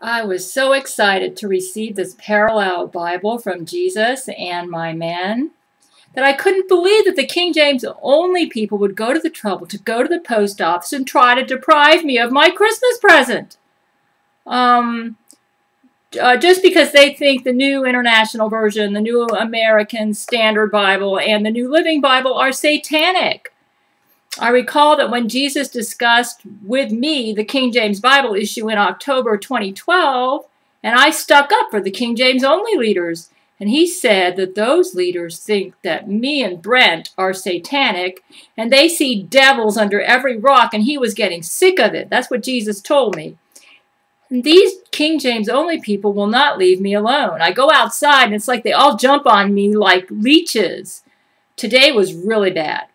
I was so excited to receive this parallel Bible from Jesus and my men that I couldn't believe that the King James only people would go to the trouble to go to the post office and try to deprive me of my Christmas present. Just because they think the New International Version, the New American Standard Bible, and the New Living Bible are satanic. I recall that when Jesus discussed with me the King James Bible issue in October 2012, and I stuck up for the King James only leaders, and he said that those leaders think that me and Brent are satanic, and they see devils under every rock, and he was getting sick of it. That's what Jesus told me. And these King James only people will not leave me alone. I go outside, and it's like they all jump on me like leeches. Today was really bad.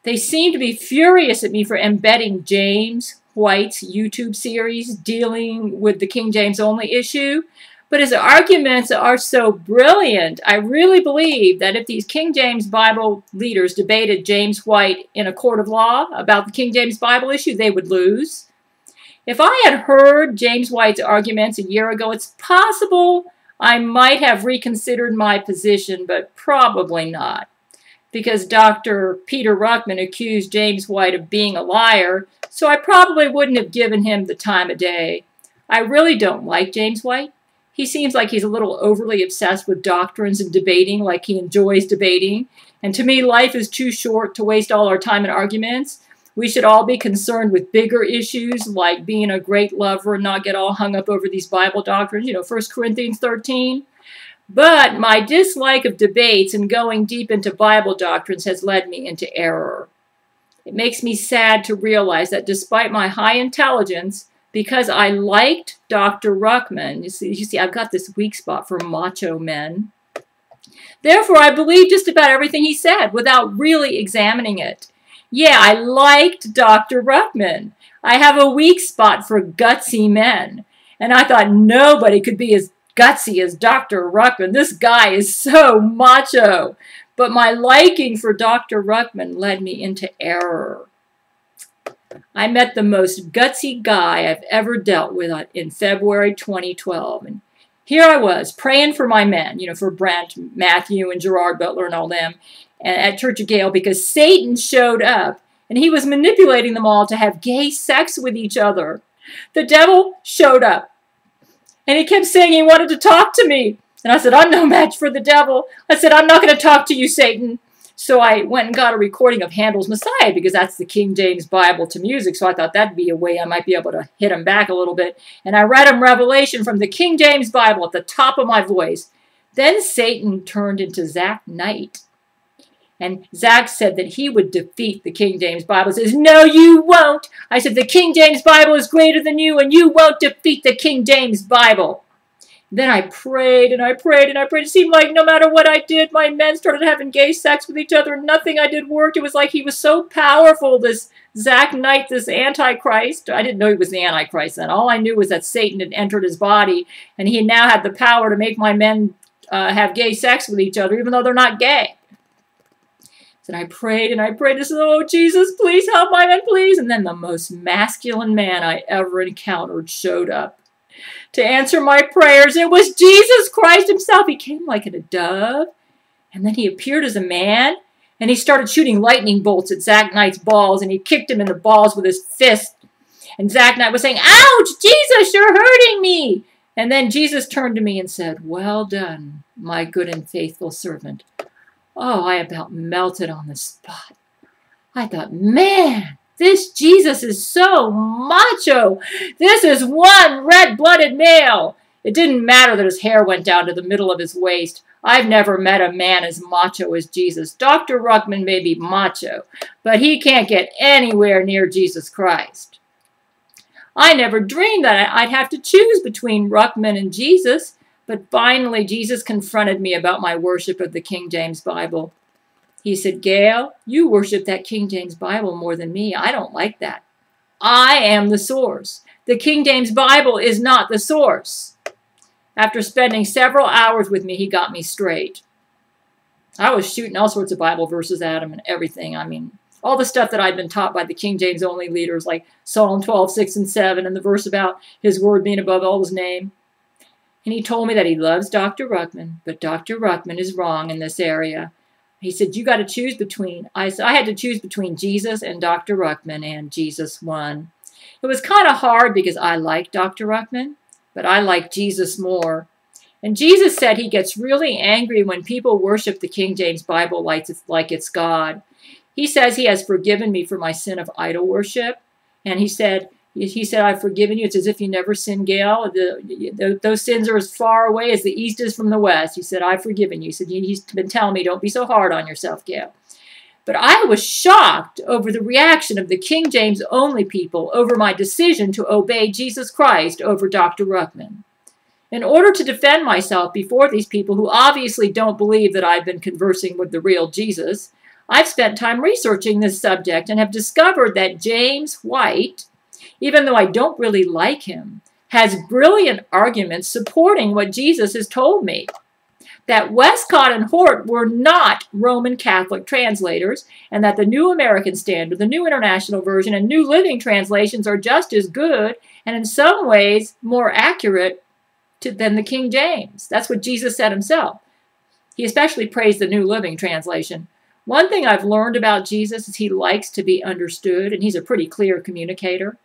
They seem to be furious at me for embedding James White's YouTube series dealing with the King James only issue. But his arguments are so brilliant. I really believe that if these King James Bible leaders debated James White in a court of law about the King James Bible issue, they would lose. If I had heard James White's arguments a year ago, it's possible I might have reconsidered my position, but probably not. Because Dr. Peter Ruckman accused James White of being a liar, so I probably wouldn't have given him the time of day. I really don't like James White. He seems like he's a little overly obsessed with doctrines and debating, like he enjoys debating. And to me, life is too short to waste all our time in arguments. We should all be concerned with bigger issues, like being a great lover and not get all hung up over these Bible doctrines, 1 Corinthians 13. But my dislike of debates and going deep into Bible doctrines has led me into error. It makes me sad to realize that despite my high intelligence, because I liked Dr. Ruckman, you see, I've got this weak spot for macho men. Therefore, I believe just about everything he said without really examining it. Yeah, I liked Dr. Ruckman. I have a weak spot for gutsy men. And I thought nobody could be as gutsy as Dr. Ruckman. This guy is so macho. But my liking for Dr. Ruckman led me into error. I met the most gutsy guy I've ever dealt with in February 2012. And here I was praying for my men, for Brent, Matthew, and Gerard Butler and all them at Church of Gail, because Satan showed up and he was manipulating them all to have gay sex with each other. The devil showed up. And he kept saying he wanted to talk to me. And I said, I'm no match for the devil. I said, I'm not going to talk to you, Satan. So I went and got a recording of Handel's Messiah, because that's the King James Bible to music. So I thought that'd be a way I might be able to hit him back a little bit. And I read him Revelation from the King James Bible at the top of my voice. Then Satan turned into Zach Knight. And Zach said that he would defeat the King James Bible. He says, no, you won't. I said, the King James Bible is greater than you, and you won't defeat the King James Bible. Then I prayed, and I prayed, and I prayed. It seemed like no matter what I did, my men started having gay sex with each other. Nothing I did worked. It was like he was so powerful, this Zach Knight, this Antichrist. I didn't know he was the Antichrist then. All I knew was that Satan had entered his body, and he now had the power to make my men have gay sex with each other, even though they're not gay. And I prayed and I prayed and said, oh, Jesus, please help my men, please. And then the most masculine man I ever encountered showed up to answer my prayers. It was Jesus Christ himself. He came like a dove, and then he appeared as a man, and he started shooting lightning bolts at Zach Knight's balls, and he kicked him in the balls with his fist. And Zach Knight was saying, ouch, Jesus, you're hurting me. And then Jesus turned to me and said, well done, my good and faithful servant. Oh, I about melted on the spot. I thought, man, this Jesus is so macho. This is one red-blooded male. It didn't matter that his hair went down to the middle of his waist. I've never met a man as macho as Jesus. Dr. Ruckman may be macho, but he can't get anywhere near Jesus Christ. I never dreamed that I'd have to choose between Ruckman and Jesus. But finally, Jesus confronted me about my worship of the King James Bible. He said, Gail, you worship that King James Bible more than me. I don't like that. I am the source. The King James Bible is not the source. After spending several hours with me, he got me straight. I was shooting all sorts of Bible verses at him and everything. I mean, all the stuff that I'd been taught by the King James only leaders, like Psalm 12, 6, and 7, and the verse about his word being above all his name. And he told me that he loves Dr. Ruckman, but Dr. Ruckman is wrong in this area. He said, you got to choose between, I had to choose between Jesus and Dr. Ruckman, and Jesus won. It was kind of hard because I like Dr. Ruckman, but I like Jesus more. And Jesus said he gets really angry when people worship the King James Bible like it's God. He says he has forgiven me for my sin of idol worship. And he said, I've forgiven you. It's as if you never sinned, Gail. Those sins are as far away as the east is from the west. He said, I've forgiven you. He said, he's been telling me, don't be so hard on yourself, Gail. But I was shocked over the reaction of the King James only people over my decision to obey Jesus Christ over Dr. Ruckman. In order to defend myself before these people who obviously don't believe that I've been conversing with the real Jesus, I've spent time researching this subject and have discovered that James White, even though I don't really like him, has brilliant arguments supporting what Jesus has told me. That Westcott and Hort were not Roman Catholic translators, and that the New American Standard, the New International Version, and New Living translations are just as good and in some ways more accurate than the King James. That's what Jesus said himself. He especially praised the New Living translation. One thing I've learned about Jesus is he likes to be understood, and he's a pretty clear communicator.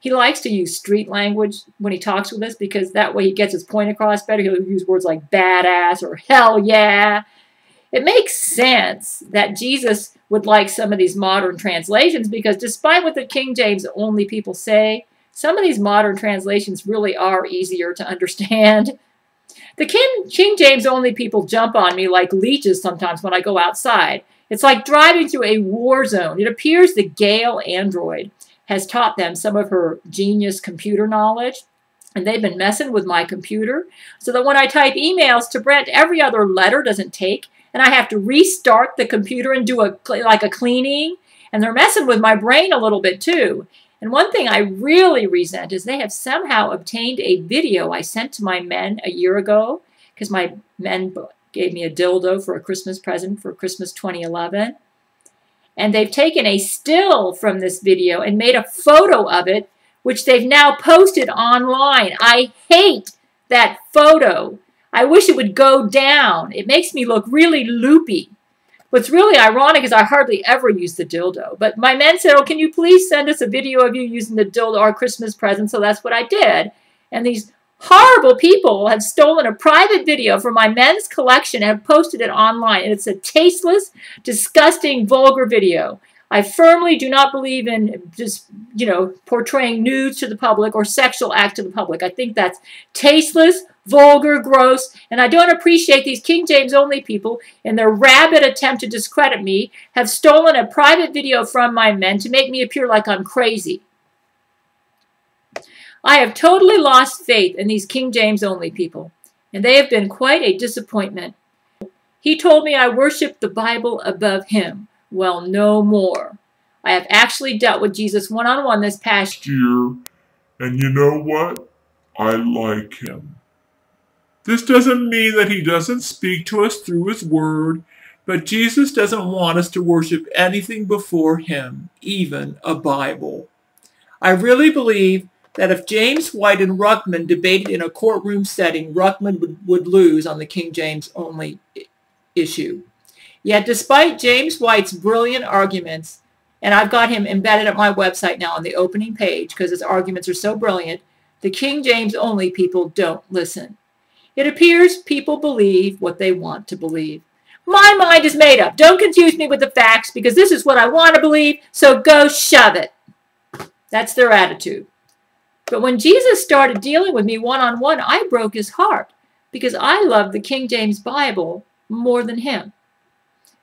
He likes to use street language when he talks with us because that way he gets his point across better. He'll use words like badass or hell yeah. It makes sense that Jesus would like some of these modern translations because despite what the King James only people say, some of these modern translations really are easier to understand. The King James only people jump on me like leeches sometimes when I go outside. It's like driving through a war zone. It appears the Gail android has taught them some of her genius computer knowledge, and they've been messing with my computer so that when I type emails to Brent, every other letter doesn't take, and I have to restart the computer and do like a cleaning, and they're messing with my brain a little bit too. And one thing I really resent is they have somehow obtained a video I sent to my men a year ago because my men gave me a dildo for a Christmas present for Christmas 2011. And they've taken a still from this video and made a photo of it, which they've now posted online. I hate that photo. I wish it would go down. It makes me look really loopy. What's really ironic is I hardly ever use the dildo. But my men said, oh, can you please send us a video of you using the dildo, our Christmas present? So that's what I did. And these horrible people have stolen a private video from my men's collection and have posted it online. And it's a tasteless, disgusting, vulgar video. I firmly do not believe in just, portraying nudes to the public or sexual acts to the public. I think that's tasteless, vulgar, gross, and I don't appreciate these King James only people in their rabid attempt to discredit me have stolen a private video from my men to make me appear like I'm crazy. I have totally lost faith in these King James only people, and they have been quite a disappointment. He told me I worship the Bible above him. Well, no more. I have actually dealt with Jesus one-on-one this past year, and you know what? I like him. This doesn't mean that he doesn't speak to us through his word, but Jesus doesn't want us to worship anything before him, even a Bible. I really believe that if James White and Ruckman debated in a courtroom setting, Ruckman would lose on the King James only issue. Yet despite James White's brilliant arguments, and I've got him embedded at my website now on the opening page because his arguments are so brilliant, the King James only people don't listen. It appears people believe what they want to believe. My mind is made up. Don't confuse me with the facts because this is what I want to believe, so go shove it. That's their attitude. But when Jesus started dealing with me one-on-one, I broke his heart because I loved the King James Bible more than him.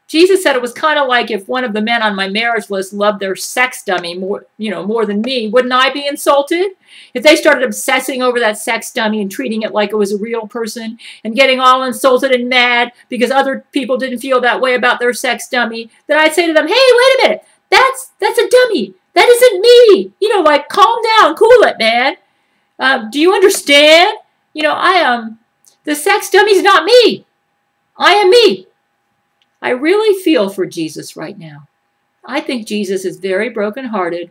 Jesus said it was kind of like if one of the men on my marriage list loved their sex dummy more than me, wouldn't I be insulted? If they started obsessing over that sex dummy and treating it like it was a real person and getting all insulted and mad because other people didn't feel that way about their sex dummy, then I'd say to them, hey, wait a minute, that's a dummy. That isn't me. Calm down, cool it, man. Do you understand? The sex dummy's not me. I am me. I really feel for Jesus right now. I think Jesus is very brokenhearted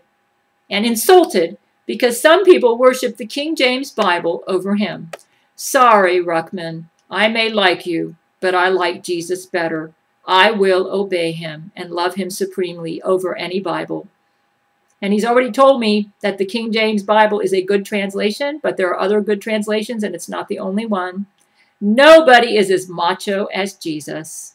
and insulted because some people worship the King James Bible over him. Sorry, Ruckman. I may like you, but I like Jesus better. I will obey him and love him supremely over any Bible. And he's already told me that the King James Bible is a good translation, but there are other good translations, and it's not the only one. Nobody is as macho as Jesus.